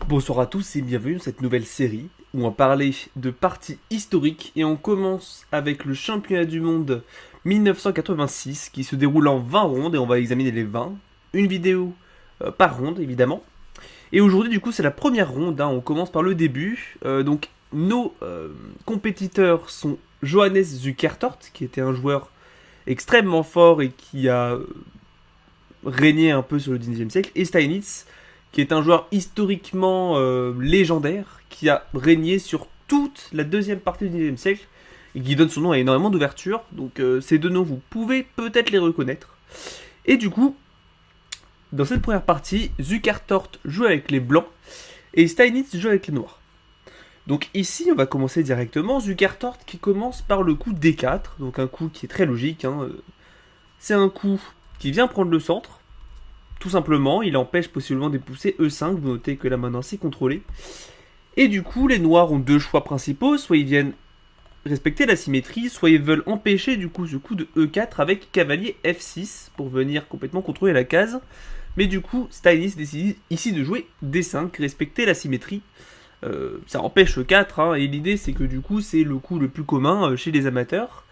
Bonsoir à tous et bienvenue dans cette nouvelle série où on va parler de parties historiques et on commence avec le championnat du monde 1986 qui se déroule en 20 rondes et on va examiner les 20, une vidéo par ronde évidemment. Et aujourd'hui du coup c'est la première ronde, on commence par le début. Donc nos compétiteurs sont Johannes Zukertort qui était un joueur extrêmement fort et qui a régné un peu sur le 19e siècle, et Steinitz qui est un joueur historiquement légendaire, qui a régné sur toute la deuxième partie du 19e siècle, et qui donne son nom à énormément d'ouvertures. Donc ces deux noms, vous pouvez peut-être les reconnaître. Et du coup, dans cette première partie, Zukertort joue avec les blancs, et Steinitz joue avec les noirs. Donc ici, on va commencer directement. Zukertort qui commence par le coup D4, donc un coup qui est très logique. C'est un coup qui vient prendre le centre. Tout simplement, il empêche possiblement d'épousser E5, vous notez que là maintenant c'est contrôlé. Et du coup, les noirs ont deux choix principaux, soit ils viennent respecter la symétrie, soit ils veulent empêcher du coup ce coup de E4 avec cavalier F6 pour venir complètement contrôler la case. Mais du coup, Steinitz décide ici de jouer D5, respecter la symétrie. Ça empêche E4, et l'idée c'est que du coup c'est le coup le plus commun chez les amateurs.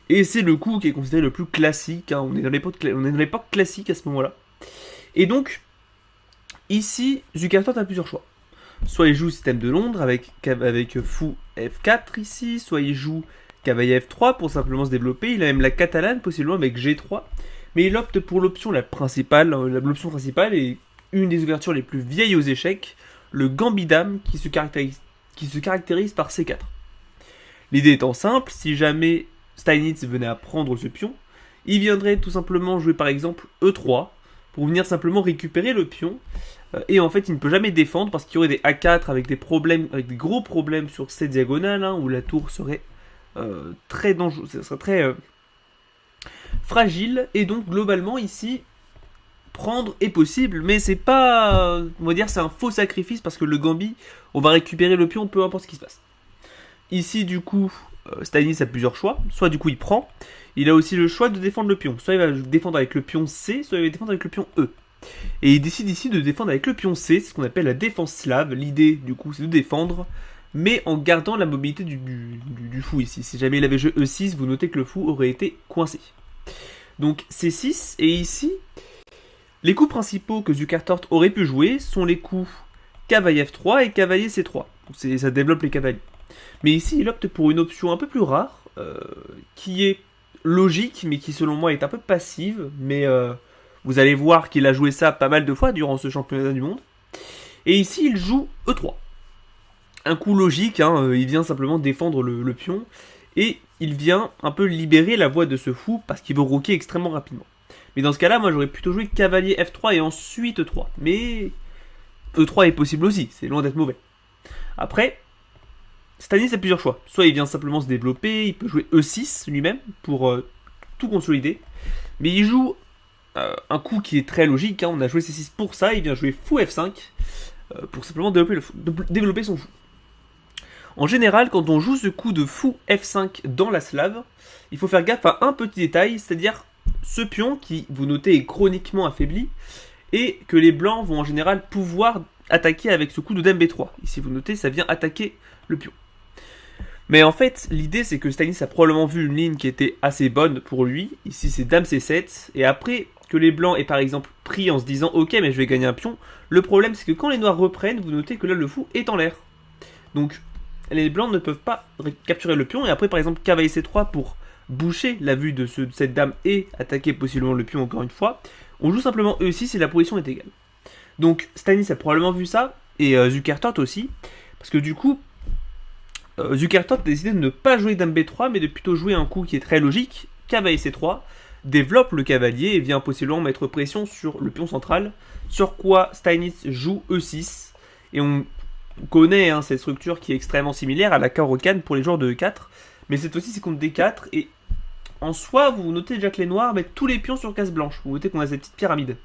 Et c'est le coup qui est considéré le plus classique, on est dans l'époque classique à ce moment-là. Et donc, ici, Zukertort a plusieurs choix. Soit il joue système de Londres avec fou F4 ici, soit il joue cavalier F3 pour simplement se développer. Il a même la catalane, possiblement avec G3. Mais il opte pour l'option principale. L'option principale est une des ouvertures les plus vieilles aux échecs, le gambit dame qui se caractérise par C4. L'idée étant simple, si jamais Steinitz venait à prendre ce pion, il viendrait tout simplement jouer par exemple E3, pour venir simplement récupérer le pion. Et en fait, il ne peut jamais défendre parce qu'il y aurait des A4 avec des gros problèmes sur cette diagonale, où la tour serait très dangereuse, ça serait très fragile. Et donc, globalement, ici, prendre est possible, mais c'est pas, on va dire, c'est un faux sacrifice parce que le gambit, on va récupérer le pion, peu importe ce qui se passe. Ici, du coup, Steinitz a plusieurs choix. Soit, du coup, il prend. Il a aussi le choix de défendre le pion. Soit il va défendre avec le pion C, soit il va défendre avec le pion E. Et il décide ici de défendre avec le pion C, c'est ce qu'on appelle la défense slave. L'idée, du coup, c'est de défendre, mais en gardant la mobilité du fou ici. Si jamais il avait joué E6, vous notez que le fou aurait été coincé. Donc C6, et ici, les coups principaux que Zukertort aurait pu jouer sont les coups cavalier F3 et cavalier C3. Donc ça développe les cavaliers. Mais ici, il opte pour une option un peu plus rare, qui est logique, mais qui selon moi est un peu passive, mais vous allez voir qu'il a joué ça pas mal de fois durant ce championnat du monde. Et ici, il joue E3. Un coup logique, il vient simplement défendre le pion, et il vient un peu libérer la voie de ce fou, parce qu'il veut roquer extrêmement rapidement. Mais dans ce cas-là, moi j'aurais plutôt joué cavalier F3 et ensuite E3. Mais E3 est possible aussi, c'est loin d'être mauvais. Après, Steinitz a plusieurs choix. Soit il vient simplement se développer, il peut jouer E6 lui-même pour tout consolider. Mais il joue un coup qui est très logique, on a joué C6 pour ça, il vient jouer fou F5 pour simplement développer son fou. En général, quand on joue ce coup de fou F5 dans la slave, il faut faire gaffe à un petit détail, c'est-à-dire ce pion qui, vous notez, est chroniquement affaibli, et que les blancs vont en général pouvoir attaquer avec ce coup de dame B3. Ici, vous notez, ça vient attaquer le pion. Mais en fait, l'idée c'est que Steinitz a probablement vu une ligne qui était assez bonne pour lui. Ici c'est dame C7. Et après que les blancs aient par exemple pris en se disant ok mais je vais gagner un pion, le problème c'est que quand les noirs reprennent, vous notez que là le fou est en l'air. Donc les blancs ne peuvent pas capturer le pion. Et après par exemple cavalier C3 pour boucher la vue de cette dame et attaquer possiblement le pion encore une fois. On joue simplement E6 et la position est égale. Donc Steinitz a probablement vu ça. Et Zukertort aussi. Parce que du coup, Zukertort a décidé de ne pas jouer dame B3, mais de plutôt jouer un coup qui est très logique, cavalier C3, développe le cavalier et vient possiblement mettre pression sur le pion central, sur quoi Steinitz joue E6, et on connaît cette structure qui est extrêmement similaire à la Caro-Kann pour les joueurs de E4, mais cette fois-ci c'est contre D4, et en soi, vous notez déjà que les noirs mettent tous les pions sur case blanche, vous notez qu'on a cette petite pyramide,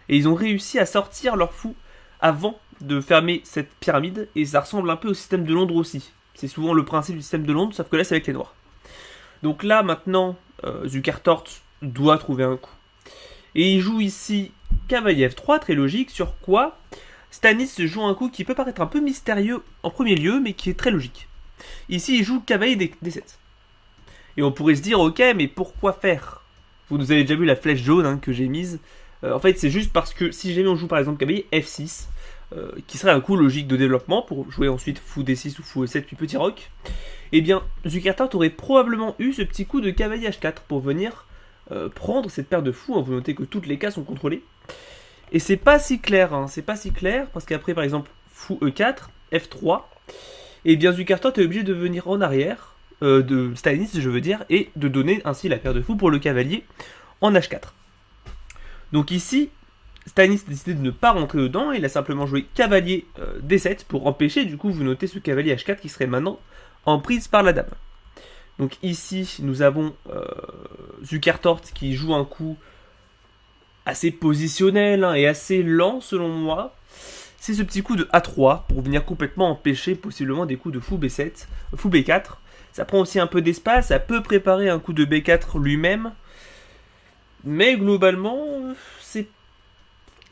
et ils ont réussi à sortir leur fou avant de fermer cette pyramide, et ça ressemble un peu au système de Londres aussi. C'est souvent le principe du système de Londres, sauf que là c'est avec les noirs. Donc là maintenant, Zukertort doit trouver un coup. Et il joue ici cavalier F3, très logique, sur quoi Stanis joue un coup qui peut paraître un peu mystérieux en premier lieu, mais qui est très logique. Ici, il joue cavalier D7. Et on pourrait se dire, ok, mais pourquoi faire? Vous nous avez déjà vu la flèche jaune hein, que j'ai mise. En fait, c'est juste parce que si jamais on joue par exemple cavalier F6, qui serait un coup logique de développement pour jouer ensuite fou D6 ou fou E7 puis petit roc, eh bien, Zukertort aurait probablement eu ce petit coup de cavalier H4 pour venir prendre cette paire de fous. Vous notez que toutes les cases sont contrôlées. Et c'est pas si clair, hein, c'est pas si clair, parce qu'après par exemple fou E4, F3, et bien Zukertort est obligé de venir en arrière, de Stanis je veux dire, et de donner ainsi la paire de fous pour le cavalier en H4. Donc ici, Stanis a décidé de ne pas rentrer dedans, il a simplement joué cavalier D7 pour empêcher, du coup vous notez ce cavalier H4 qui serait maintenant en prise par la dame. Donc ici nous avons Zukertort qui joue un coup assez positionnel hein, et assez lent selon moi. C'est ce petit coup de A3 pour venir complètement empêcher possiblement des coups de fou B7, fou B4. Ça prend aussi un peu d'espace, ça peut préparer un coup de B4 lui-même. Mais globalement, c'est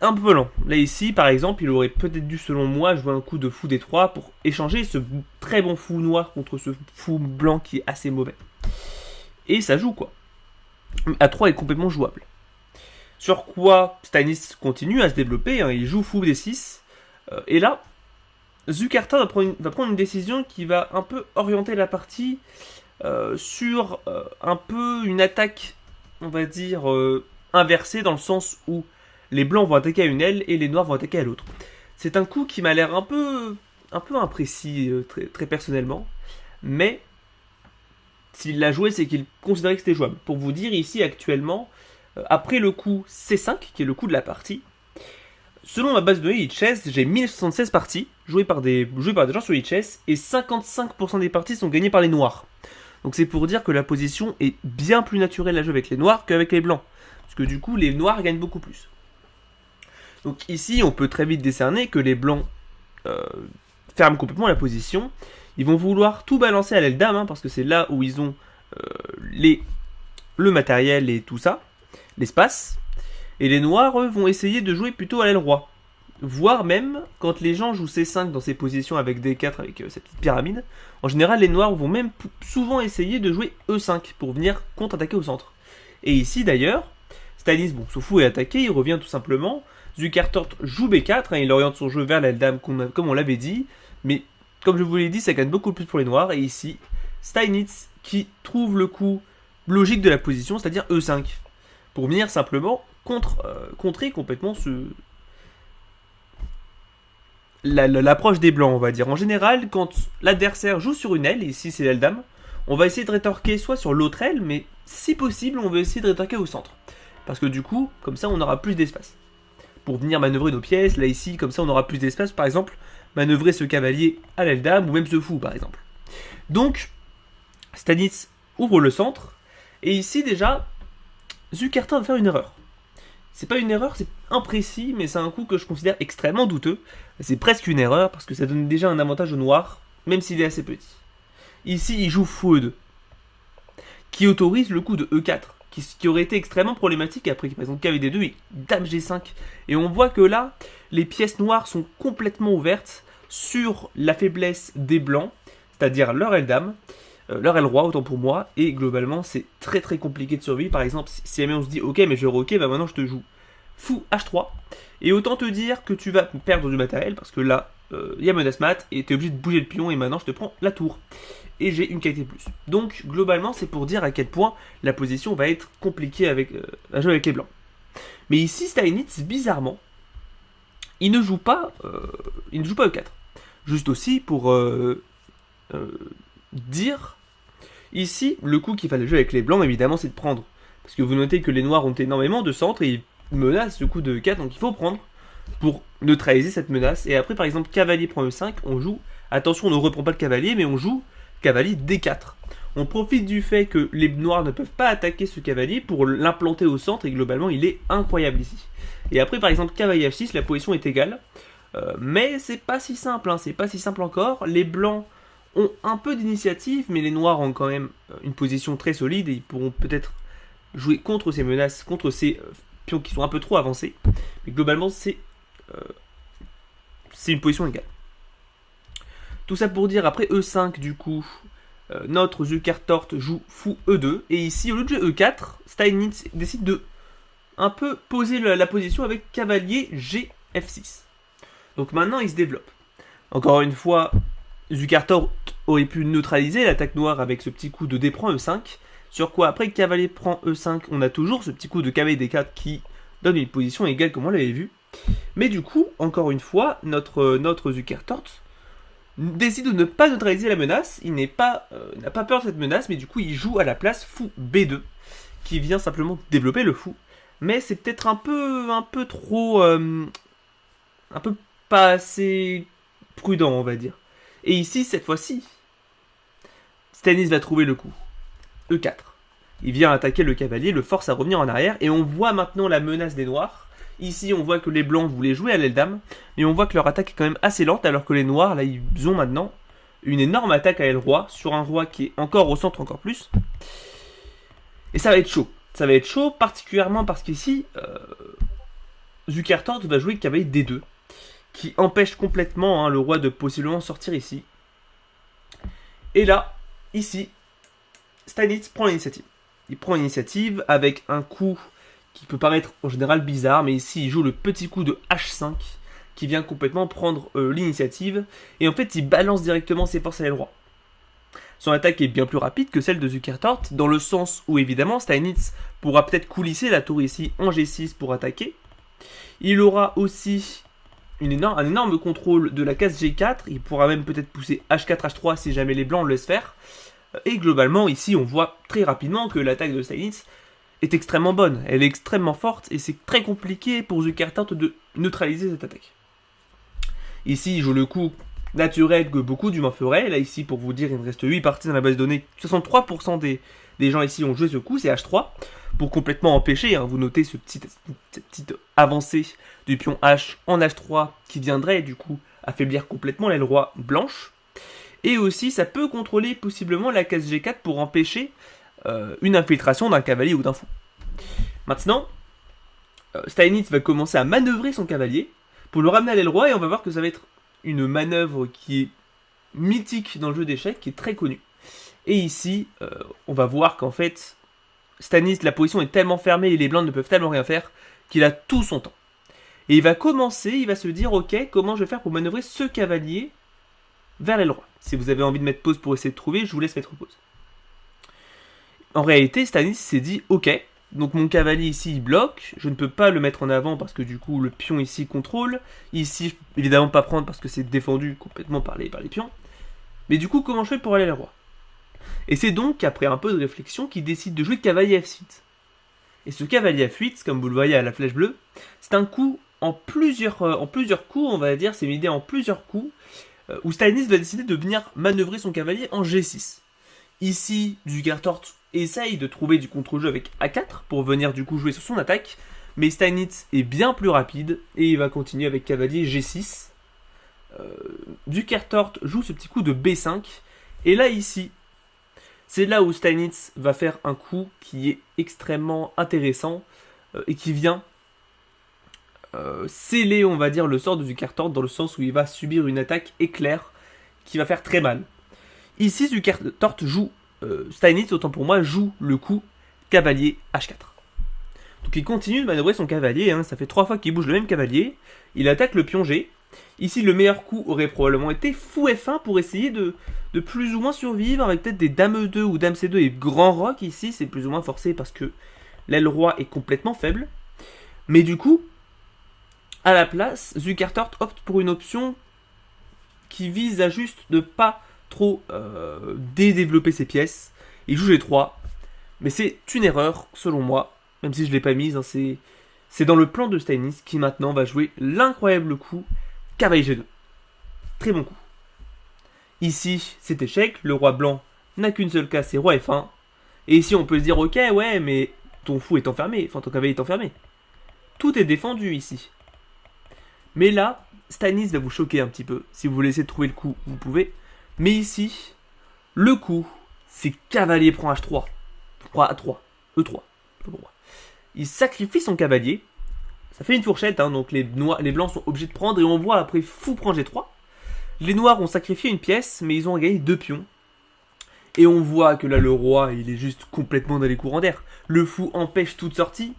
un peu lent. Là ici, par exemple, il aurait peut-être dû, selon moi, jouer un coup de fou D3 pour échanger ce très bon fou noir contre ce fou blanc qui est assez mauvais. Et ça joue quoi. A3 est complètement jouable. Sur quoi Stanis continue à se développer, hein, il joue fou D6. Et là, Zukertort va prendre une décision qui va un peu orienter la partie sur un peu une attaque, on va dire, inversée, dans le sens où les blancs vont attaquer à une aile et les noirs vont attaquer à l'autre. C'est un coup qui m'a l'air un peu imprécis, très, très personnellement, mais s'il l'a joué, c'est qu'il considérait que c'était jouable. Pour vous dire, ici, actuellement, après le coup C5, qui est le coup de la partie, selon ma base de données Lichess, j'ai 1076 parties jouées par des gens sur Lichess et 55% des parties sont gagnées par les noirs. Donc c'est pour dire que la position est bien plus naturelle à jouer avec les noirs qu'avec les blancs. Parce que du coup, les noirs gagnent beaucoup plus. Donc ici, on peut très vite décerner que les blancs ferment complètement la position. Ils vont vouloir tout balancer à l'aile dame, hein, parce que c'est là où ils ont le matériel et tout ça, l'espace. Et les noirs, eux, vont essayer de jouer plutôt à l'aile roi. Voire même, quand les gens jouent C5 dans ces positions avec D4, avec cette petite pyramide, en général, les noirs vont même souvent essayer de jouer E5 pour venir contre-attaquer au centre. Et ici, d'ailleurs, Stanis, bon, son fou est attaqué, il revient tout simplement. Zukertort joue B4, hein, il oriente son jeu vers l'aile dame, comme on l'avait dit. Mais, comme je vous l'ai dit, ça gagne beaucoup plus pour les noirs. Et ici, Stanis qui trouve le coup logique de la position, c'est-à-dire E5. Pour venir simplement contrer complètement l'approche des blancs, on va dire. En général, quand l'adversaire joue sur une aile, et ici c'est l'aile dame, on va essayer de rétorquer soit sur l'autre aile, mais si possible, on va essayer de rétorquer au centre. Parce que du coup, comme ça, on aura plus d'espace. Pour venir manœuvrer nos pièces, là ici, comme ça, on aura plus d'espace, par exemple, manœuvrer ce cavalier à l'aile dame, ou même ce fou, par exemple. Donc, Stanis ouvre le centre, et ici déjà, Zukertort va faire une erreur. C'est pas une erreur, c'est imprécis, mais c'est un coup que je considère extrêmement douteux. C'est presque une erreur, parce que ça donne déjà un avantage au noir, même s'il est assez petit. Ici, il joue fou E2, qui autorise le coup de E4, qui aurait été extrêmement problématique après, par exemple, cavalier D2 et dame G5. Et on voit que là, les pièces noires sont complètement ouvertes sur la faiblesse des blancs, c'est-à-dire leur aile dame, leur aile roi, autant pour moi, et globalement, c'est très très compliqué de survivre. Par exemple, si jamais on se dit, ok, mais je vais roquer, bah maintenant je te joue fou H3, et autant te dire que tu vas perdre du matériel, parce que là, il y a menace mat, et tu es obligé de bouger le pion, et maintenant je te prends la tour. Et j'ai une qualité de plus. Donc, globalement, c'est pour dire à quel point la position va être compliquée à jouer avec les blancs. Mais ici, Stanis, bizarrement, il ne joue pas E4. Juste aussi pour dire, ici, le coup qu'il fallait jouer avec les blancs, évidemment, c'est de prendre. Parce que vous notez que les noirs ont énormément de centre et ils menacent ce coup de E4, donc il faut prendre pour neutraliser cette menace. Et après, par exemple, cavalier prend E5, on joue, attention, on ne reprend pas le cavalier, mais on joue cavalier D4. On profite du fait que les noirs ne peuvent pas attaquer ce cavalier pour l'implanter au centre, et globalement, il est incroyable ici. Et après, par exemple, cavalier H6, la position est égale. Mais c'est pas si simple, hein, c'est pas si simple encore. Les blancs ont un peu d'initiative, mais les noirs ont quand même une position très solide et ils pourront peut-être jouer contre ces menaces, contre ces pions qui sont un peu trop avancés. Mais globalement, c'est c'est une position égale. Tout ça pour dire, après E5 du coup, notre Zukertort joue fou E2, et ici au lieu de jouer E4, Steinitz décide de un peu poser la position avec cavalier G-F6. Donc maintenant il se développe. Encore une fois, Zukertort aurait pu neutraliser l'attaque noire avec ce petit coup de D prend E5, sur quoi après cavalier prend E5, on a toujours ce petit coup de cavalier D4 qui donne une position égale comme on l'avait vu. Mais du coup, encore une fois, notre Zukertort décide de ne pas neutraliser la menace, il n'a pas peur de cette menace, mais du coup il joue à la place fou B2, qui vient simplement développer le fou. Mais c'est peut-être un peu trop... un peu pas assez prudent, on va dire. Et ici, cette fois-ci, Steinitz va trouver le coup. E4. Il vient attaquer le cavalier, le force à revenir en arrière, et on voit maintenant la menace des noirs. Ici, on voit que les blancs voulaient jouer à l'aile dame, mais on voit que leur attaque est quand même assez lente, alors que les noirs, là, ils ont maintenant une énorme attaque à l'aile roi, sur un roi qui est encore au centre encore plus. Et ça va être chaud. Ça va être chaud, particulièrement parce qu'ici, Zukertort va jouer cavalier D2, qui empêche complètement le roi de possiblement sortir ici. Et là, ici, Steinitz prend l'initiative. Il prend l'initiative avec un coup qui peut paraître en général bizarre, mais ici il joue le petit coup de H5 qui vient complètement prendre l'initiative, et en fait il balance directement ses forces à l'aile roi. Son attaque est bien plus rapide que celle de Zukertort, dans le sens où évidemment Steinitz pourra peut-être coulisser la tour ici en G6 pour attaquer. Il aura aussi un énorme contrôle de la case G4, il pourra même peut-être pousser H4, H3 si jamais les blancs le laissent faire. Et globalement, ici, on voit très rapidement que l'attaque de Steinitz est extrêmement bonne. Elle est extrêmement forte et c'est très compliqué pour Zukertort de neutraliser cette attaque. Ici, il joue le coup naturel que beaucoup d'humains feraient. Là, ici, pour vous dire, il me reste 8 parties dans la base de données. 63% des gens ici ont joué ce coup, c'est H3. Pour complètement empêcher, vous notez cette petite avancée du pion H en H3 qui viendrait du coup affaiblir complètement l'aile roi blanche. Et aussi, ça peut contrôler possiblement la case G4 pour empêcher une infiltration d'un cavalier ou d'un fou. Maintenant, Steinitz va commencer à manœuvrer son cavalier pour le ramener à l'aile roi, et on va voir que ça va être une manœuvre qui est mythique dans le jeu d'échecs, qui est très connue. Et ici, on va voir qu'en fait, Steinitz, la position est tellement fermée et les blancs ne peuvent tellement rien faire qu'il a tout son temps. Et il va commencer, il va se dire, ok, comment je vais faire pour manœuvrer ce cavalier vers l'aile roi. Si vous avez envie de mettre pause pour essayer de trouver, je vous laisse mettre pause. En réalité, Steinitz s'est dit, ok, donc mon cavalier ici il bloque, je ne peux pas le mettre en avant parce que du coup le pion ici contrôle, ici je peux évidemment pas prendre parce que c'est défendu complètement par les pions, mais du coup comment je fais pour aller à l'aile roi? Et c'est donc après un peu de réflexion qu'il décide de jouer cavalier F8. Et ce cavalier F8, comme vous le voyez à la flèche bleue, c'est un coup en plusieurs coups, on va dire, c'est une idée en plusieurs coups, où Steinitz va décider de venir manœuvrer son cavalier en G6. Ici, Zukertort essaye de trouver du contre-jeu avec A4 pour venir du coup jouer sur son attaque, mais Steinitz est bien plus rapide et il va continuer avec cavalier G6. Zukertort joue ce petit coup de B5, et là ici, c'est là où Steinitz va faire un coup qui est extrêmement intéressant et qui vient sceller, on va dire, le sort de Zukertort dans le sens où il va subir une attaque éclair qui va faire très mal. Ici, Zukertort joue, Steinitz, autant pour moi, joue le coup cavalier H4. Donc il continue de manœuvrer son cavalier, ça fait 3 fois qu'il bouge le même cavalier, il attaque le pion G. Ici, le meilleur coup aurait probablement été fou F1 pour essayer de plus ou moins survivre avec peut-être des dame E2 ou dame C2 et grand roc. Ici, c'est plus ou moins forcé parce que l'aile roi est complètement faible. Mais du coup, à la place, Zukertort opte pour une option qui vise à juste ne pas trop développer ses pièces. Il joue G3, mais c'est une erreur selon moi, même si je ne l'ai pas mise. C'est dans le plan de Steinitz qui maintenant va jouer l'incroyable coup cavalier G2. Très bon coup. Ici, c'est échec, le roi blanc n'a qu'une seule case, c'est roi F1. Et ici, on peut se dire, ok, ouais, mais ton fou est enfermé, enfin ton cavalier est enfermé. Tout est défendu ici. Mais là, Steinitz va vous choquer un petit peu. Si vous voulez essayer de trouver le coup, vous pouvez. Mais ici, le coup, c'est cavalier prend H3. Roi A3, E3. Il sacrifie son cavalier. Ça fait une fourchette, hein, donc les blancs sont obligés de prendre, et on voit après fou prend G3. Les noirs ont sacrifié une pièce, mais ils ont gagné 2 pions. Et on voit que là, le roi, il est juste complètement dans les courants d'air. Le fou empêche toute sortie.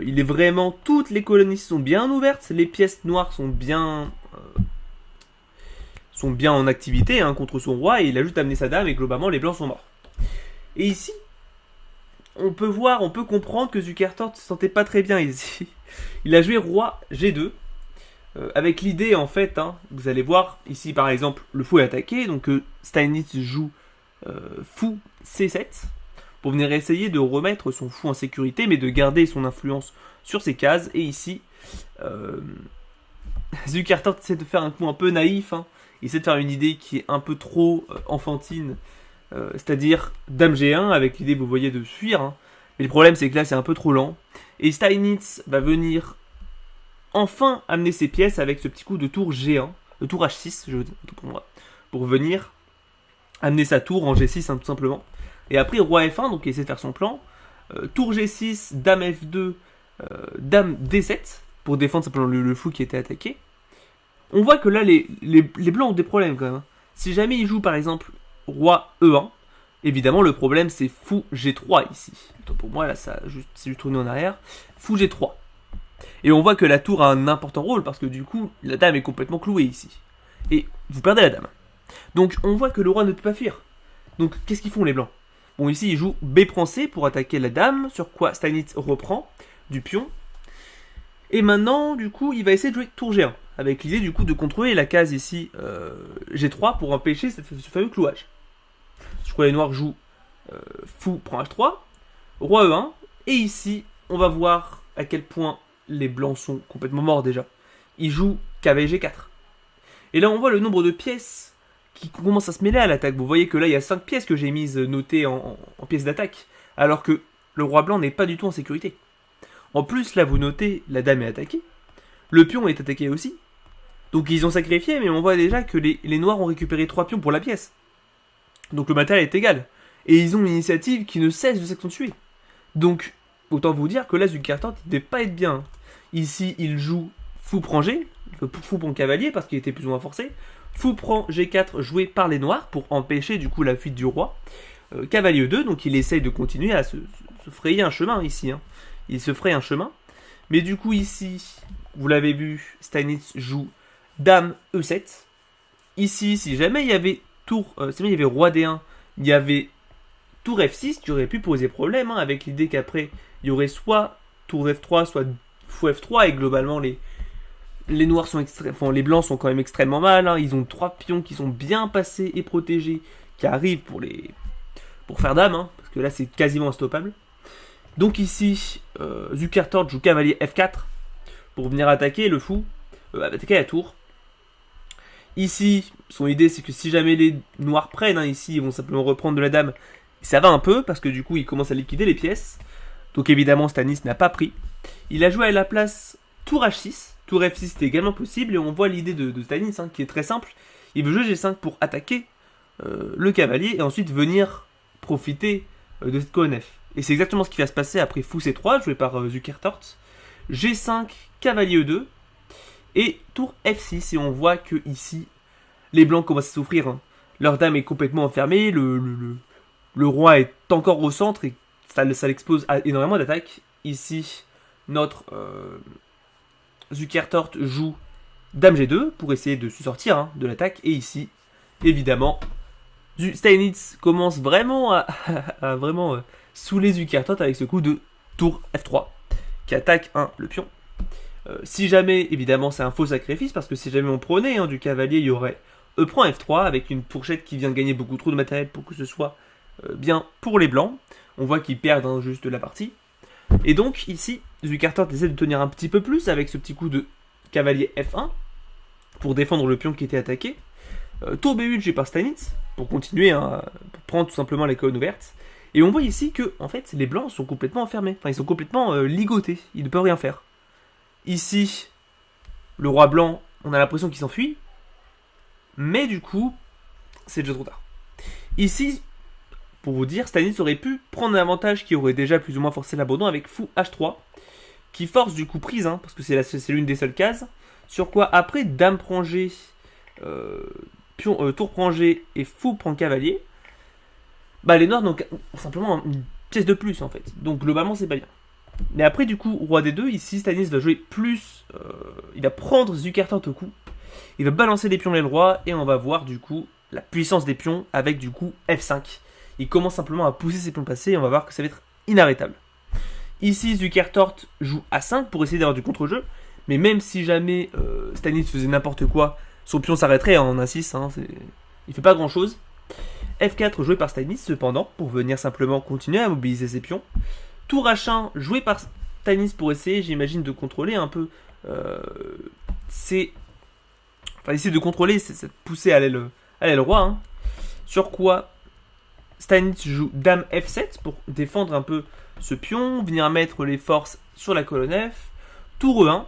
Il est vraiment... Toutes les colonies sont bien ouvertes. Les pièces noires sont bien en activité, hein, contre son roi. Et il a juste amené sa dame et globalement, les blancs sont morts. Et ici, on peut comprendre que Zukertort ne se sentait pas très bien ici. Il a joué roi G2. Avec l'idée, en fait, hein, vous allez voir, ici par exemple, le fou est attaqué, donc Steinitz joue fou C7 pour venir essayer de remettre son fou en sécurité, mais de garder son influence sur ses cases. Et ici, Zukertort essaie de faire un coup un peu naïf, hein. Il essaie de faire une idée qui est un peu trop enfantine, c'est-à-dire Dame G1, avec l'idée, vous voyez, de fuir. Hein. Mais le problème, c'est que là, c'est un peu trop lent. Et Steinitz va venir enfin amener ses pièces avec ce petit coup de tour G1, de tour H6, je veux dire, pour moi, pour venir amener sa tour en G6, hein, tout simplement. Et après, roi F1, donc il essaie de faire son plan. Tour G6, dame F2, dame D7, pour défendre simplement le fou qui était attaqué. On voit que là, les blancs ont des problèmes quand même. Hein. Si jamais ils jouent par exemple roi E1, évidemment le problème c'est fou G3 ici. Donc pour moi là, c'est juste tourné en arrière. Fou G3. Et on voit que la tour a un important rôle parce que du coup, la dame est complètement clouée ici. Et vous perdez la dame. Donc on voit que le roi ne peut pas fuir. Donc qu'est-ce qu'ils font les blancs? Bon, ici ils jouent B prend C pour attaquer la dame, sur quoi Steinitz reprend du pion. Et maintenant, du coup, il va essayer de jouer tour G1, avec l'idée du coup de contrôler la case ici G3 pour empêcher ce fameux clouage. Je crois que les noirs jouent fou prend H3, roi E1, et ici on va voir à quel point les blancs sont complètement morts déjà. Ils jouent cavalier G4. Et là on voit le nombre de pièces qui commencent à se mêler à l'attaque. Vous voyez que là il y a 5 pièces que j'ai mises notées en pièces d'attaque, alors que le roi blanc n'est pas du tout en sécurité. En plus là vous notez, la dame est attaquée, le pion est attaqué aussi. Donc ils ont sacrifié, mais on voit déjà que les noirs ont récupéré 3 pions pour la pièce. Donc le matériel est égal. Et ils ont une initiative qui ne cesse de s'accentuer. Donc, autant vous dire que là, Zukertort, il ne devait pas être bien. Ici, il joue fou prend G, fou prend cavalier parce qu'il était plus ou moins forcé. Fou prend G4 joué par les noirs pour empêcher du coup la fuite du roi. Cavalier 2, donc il essaye de continuer à se frayer un chemin ici. Hein. Il se fraye un chemin. Mais du coup ici, vous l'avez vu, Steinitz joue dame E7. Ici, si jamais il y avait si jamais il y avait roi D1, il y avait tour F6 qui aurait pu poser problème, hein, avec l'idée qu'après il y aurait soit tour F3, soit fou F3, et globalement les noirs sont les blancs sont quand même extrêmement mal, hein. Ils ont 3 pions qui sont bien passés et protégés, qui arrivent pour faire dame, hein, parce que là c'est quasiment instoppable. Donc ici, Zukertort joue cavalier F4 pour venir attaquer le fou, attaquer la tour. Ici, son idée c'est que si jamais les noirs prennent, hein, ici ils vont simplement reprendre de la dame. Ça va un peu parce que du coup il commence à liquider les pièces. Donc évidemment Steinitz n'a pas pris. Il a joué à la place tour H6. Tour F6 c'était également possible. Et on voit l'idée de Steinitz, hein, qui est très simple. Il veut jouer G5 pour attaquer le cavalier et ensuite venir profiter de cette colonne F. Et c'est exactement ce qui va se passer après fou C3 joué par Zukertort. G5, cavalier E2 et tour F6. Et on voit que ici les blancs commencent à souffrir. Hein. Leur dame est complètement enfermée. Le roi est encore au centre et ça l'expose à énormément d'attaques. Ici, notre Zukertort joue dame G2 pour essayer de se sortir, hein, de l'attaque. Et ici, évidemment, Steinitz commence vraiment à vraiment saouler Zukertort avec ce coup de tour F3 qui attaque le pion. Si jamais, évidemment, c'est un faux sacrifice parce que si jamais on prenait, hein, du cavalier, il y aurait E prend F3 avec une fourchette qui vient de gagner beaucoup trop de matériel pour que ce soit bien pour les blancs. On voit qu'ils perdent, hein, juste la partie. Et donc ici, Zukertort essaie de tenir un petit peu plus avec ce petit coup de cavalier F1 pour défendre le pion qui était attaqué. Tour B8 joué par Steinitz pour continuer, hein, pour prendre tout simplement les colonnes ouvertes. Et on voit ici que en fait les blancs sont complètement enfermés, enfin ils sont complètement ligotés, ils ne peuvent rien faire. Ici, le roi blanc, on a l'impression qu'il s'enfuit, mais du coup, c'est déjà trop tard. Ici, pour vous dire, Steinitz aurait pu prendre un avantage qui aurait déjà plus ou moins forcé l'abandon avec fou H3, qui force du coup prise, hein, parce que c'est l'une des seules cases. Sur quoi après dame prend G, tour prend G et fou prend cavalier. Bah les noirs n'ont simplement une pièce de plus en fait. Donc globalement c'est pas bien. Mais après du coup roi D2, ici Stanis va jouer plus, il va prendre Zukertort au coup. Il va balancer les pions l'aile roi et on va voir du coup la puissance des pions avec du coup F5. Il commence simplement à pousser ses pions passés et on va voir que ça va être inarrêtable. Ici Zukertort joue A5 pour essayer d'avoir du contre-jeu. Mais même si jamais Stanis faisait n'importe quoi, son pion s'arrêterait en A6. Hein, il fait pas grand chose. F4 joué par Stanis cependant, pour venir simplement continuer à mobiliser ses pions. Tour H1 joué par Stanis pour essayer, j'imagine, de contrôler un peu essayer de contrôler cette poussée à l'aile roi. Hein. Sur quoi Stanis joue Dame F7 pour défendre un peu ce pion, venir mettre les forces sur la colonne F. Tour E1.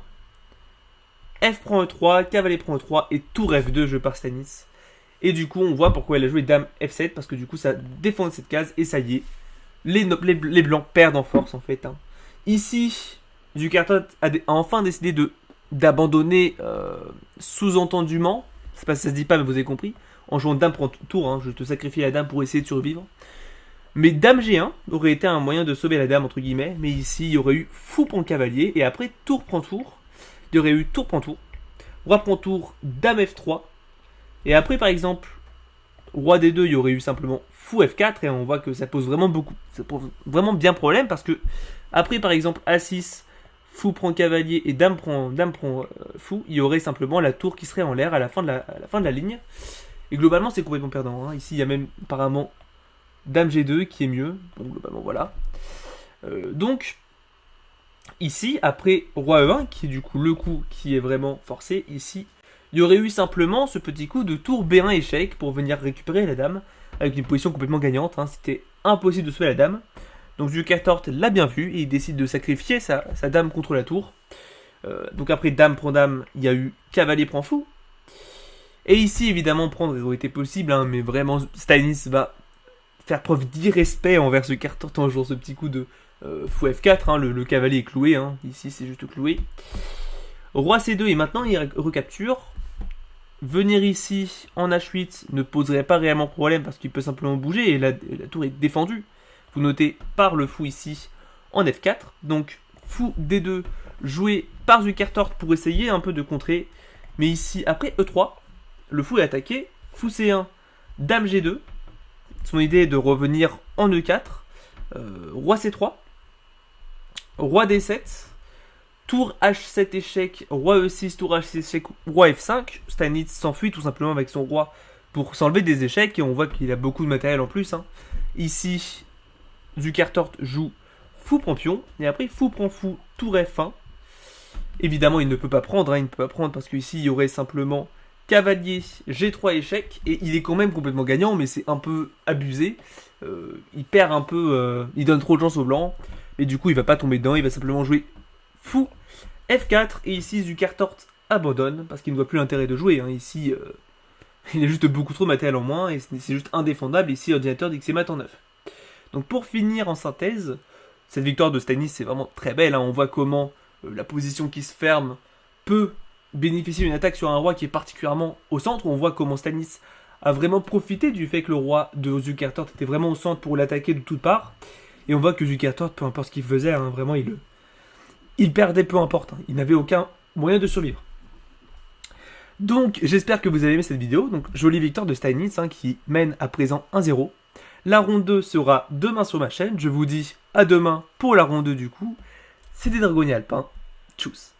F prend E3, cavalier prend E3 et tour F2 joué par Stanis. Et du coup, on voit pourquoi elle a joué Dame F7, parce que du coup, ça défend cette case, et ça y est. Les blancs perdent en force, en fait. Hein. Ici, Zukertort a enfin décidé d'abandonner sous-entendument, c'est pas ça se dit pas, mais vous avez compris, en jouant Dame prend tour, hein, je te sacrifie la Dame pour essayer de survivre. Mais Dame G1 aurait été un moyen de sauver la Dame, entre guillemets, mais ici, il y aurait eu fou prend cavalier, et après, tour prend tour, il y aurait eu tour prend tour, roi prend tour, Dame F3, et après, par exemple, roi D2, il y aurait eu simplement fou F4, et on voit que ça pose vraiment bien problème, parce que, après, par exemple, A6, fou prend cavalier, et dame prend fou, il y aurait simplement la tour qui serait en l'air à la fin de la ligne. Et globalement, c'est complètement perdant. Hein. Ici, il y a même, apparemment, dame G2 qui est mieux. Donc, globalement, voilà. Donc, ici, après roi E1, qui est du coup le coup qui est vraiment forcé, ici, il y aurait eu simplement ce petit coup de tour B1 échec pour venir récupérer la dame, avec une position complètement gagnante. Hein. C'était impossible de sauver la dame. Donc Zukertort l'a bien vu et il décide de sacrifier sa dame contre la tour. Donc après dame prend dame, il y a eu cavalier prend fou. Et ici évidemment prendre aurait été possible, hein, mais vraiment Stanis va faire preuve d'irrespect envers Zukertort en jouant ce petit coup de fou F4. Hein, le cavalier est cloué, hein. Ici c'est juste cloué. Roi C2 et maintenant il recapture. Venir ici en H8 ne poserait pas réellement problème parce qu'il peut simplement bouger et la tour est défendue. Vous notez par le fou ici en F4. Donc fou D2 joué par Zukertort pour essayer un peu de contrer. Mais ici après E3, le fou est attaqué. Fou C1, dame G2. Son idée est de revenir en E4. Roi C3. Roi D7. Tour H7 échec, roi E6, tour H6 échec, roi F5. Stanis s'enfuit tout simplement avec son roi pour s'enlever des échecs. Et on voit qu'il a beaucoup de matériel en plus. Hein. Ici, Zukertort joue fou prend pion. Et après, fou prend fou, tour F1. Évidemment, il ne peut pas prendre. Hein, il ne peut pas prendre parce qu'ici, il y aurait simplement cavalier, G3 échec. Et il est quand même complètement gagnant, mais c'est un peu abusé. Il perd un peu, il donne trop de chance au blanc. Et du coup, il va pas tomber dedans. Il va simplement jouer fou F4 et ici Zukertort abandonne parce qu'il ne voit plus l'intérêt de jouer. Hein. Ici, il a juste beaucoup trop de matériel en moins et c'est juste indéfendable. Ici, l'ordinateur dit que c'est mat en 9. Donc pour finir en synthèse, cette victoire de Stanis c'est vraiment très belle. Hein. On voit comment la position qui se ferme peut bénéficier d'une attaque sur un roi qui est particulièrement au centre. On voit comment Stanis a vraiment profité du fait que le roi de Zukertort était vraiment au centre pour l'attaquer de toutes parts. Et on voit que Zukertort, peu importe ce qu'il faisait, hein, vraiment il perdait peu importe, hein. Il n'avait aucun moyen de survivre. Donc j'espère que vous avez aimé cette vidéo. Donc jolie victoire de Stanis hein, qui mène à présent 1-0. La ronde 2 sera demain sur ma chaîne. Je vous dis à demain pour la ronde 2 du coup. C'était Dragonnier Alpin. Tchuss.